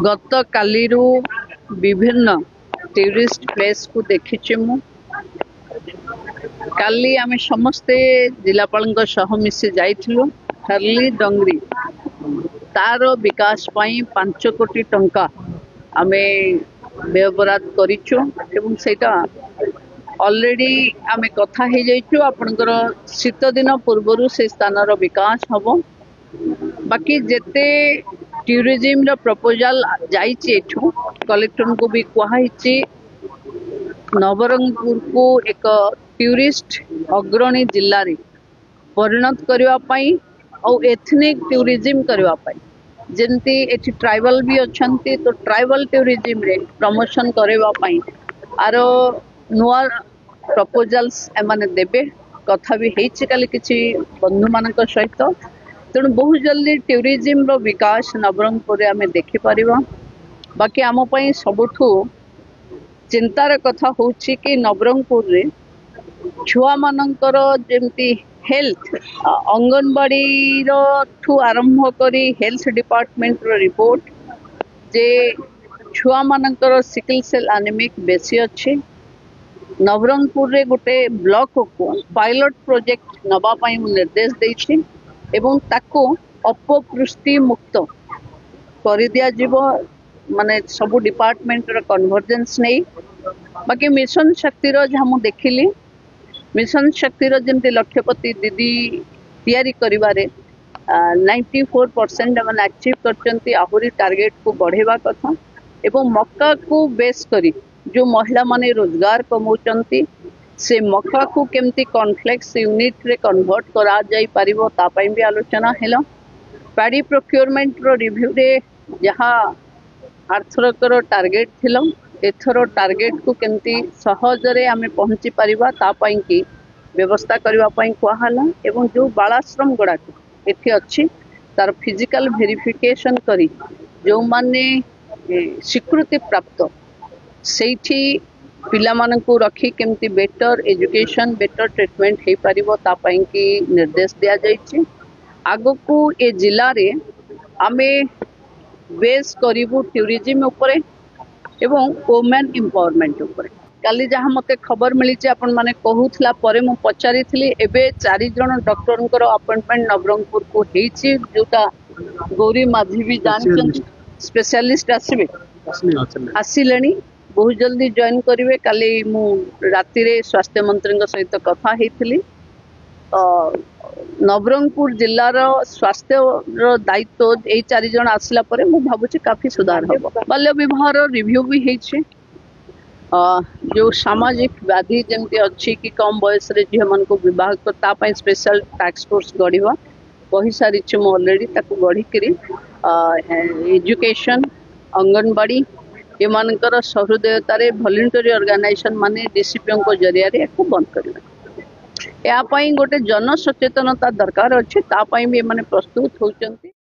गत कालीरू विभिन्न tourist place को देखी मु काली आमे समस्ते जिलापाल सह मिसी जाइथिलु हरली डंगरी तार विकास पई 5 कोटी टंका आमे व्यवहार करिछु एवं सेटा ऑलरेडी आमे कथा हे जाइछु आपनकर शीत दिन पूर्वरु से स्थान रो विकास हबो बाकी जेते टूरिज्म रो प्रपोजल जाइछि एठू कलेक्टर को भी कहैछि नवरंगपुर को एक टूरिस्ट अग्रणी जिल्ला रे परिणत करबा पई और एथनिक टूरिज्म करबा पई जेंती एठी ट्राइबल भी अछंती तो ट्राइबल टूरिज्म रे प्रमोशन करबा पई आरो नुआ प्रपोजल्स एमाने देबे कथा भी हेछि काली किछि बंधु मानक सहित तेणु बहुत जल्दी टूरिज्म रो विकास नवरंगपुर रे आमे देखि परिबा बाकी आम पई सबुठु चिंतार कथा होछि कि नवरंगपुर रे छुआ मानकर जेमती हेल्थ अंगनवाड़ी रो ठू आरंभ करी हेल्थ डिपार्टमेंट रो रिपोर्ट जे छुआ मानकर सिकल सेल एनीमिक बेसी अछि नवरंगपुर रे गोटे ब्लॉक को पायलट प्रोजेक्ट नबा पई निर्देश देछि एवं ताको अपपुष्टि मुक्त कर दिया जीवो माने सबु डिपार्टमेंट रो कन्वर्जेंस नहीं बाकी मिशन शक्ति रो हम देखिली मिशन शक्ति रो जेमते लक्ष्यपति दीदी तैयारी करिवारे 94% मन अचीव करचंती आहुरी टारगेट को बढ़ेवा कथा एवं मक्का को बेस करी जो महिला माने रोजगार कमाउचंती से मक्का को केमती कॉन्फ्लेक्स यूनिट रे कन्वर्ट करा जाई परिबो ता पई भी आलोचना हेलो पैडी प्रोक्योरमेंट रो रिव्यू रे जहाँ आर्थरकर टार्गेट थिलो एथरो टार्गेट को केमती सहजरे आमे पहुंची परिबा ता पई की व्यवस्था करबा पई कहला एवं जो बालाश्रम गुडा एठी अछि तार फिजिकल वेरिफिकेशन करी जो माने स्वीकृति प्राप्त सेठी पिला मानन को रखी केमती बेटर एजुकेशन बेटर ट्रीटमेंट हे परिबो ता पई की निर्देश दिया जाइछि आगो को ए जिल्ला रे आमे बेस करिवु टूरिज्म उपरे एवं वुमेन एम्पावरमेंट उपरे काली जहाँ मते खबर मिली आपण माने कहूथला परे मु पचारी थिली एबे 4 जण डॉक्टरनकर अपॉइंटमेंट नवरंगपुर को हेछि जोटा गौरी माझी भी जानछन स्पेशलिस्ट आसीबे आसिलेनी बहुत जल्दी जॉइन करिवे काली मु राति रे स्वास्थ्य मंत्री सहित कथा हेथिली नवरंगपुर जिल्ला रो स्वास्थ्य रो दायित्व ए 4 जण आसला परे मु भाबुची काफी सुधार हो बाल्य विवाह रो रिव्यू भी हेछि जो सामाजिक व्याधि जेमती अछि कि कम बयस रे जे मन को विवाह करता पई स्पेशल टास्क फोर्स गढिवा कहि सारी छु मु ऑलरेडी ताको गढी करी एजुकेशन अंगनवाड़ी ये मानकर सहृदयता रे वॉलंटरी ऑर्गेनाइजेशन माने डीसीपीओ को जरिया रे को बंद करबा या पई गोटे जन सचेतनता दरकार अछि ता पई भी माने प्रस्तुत होचंती।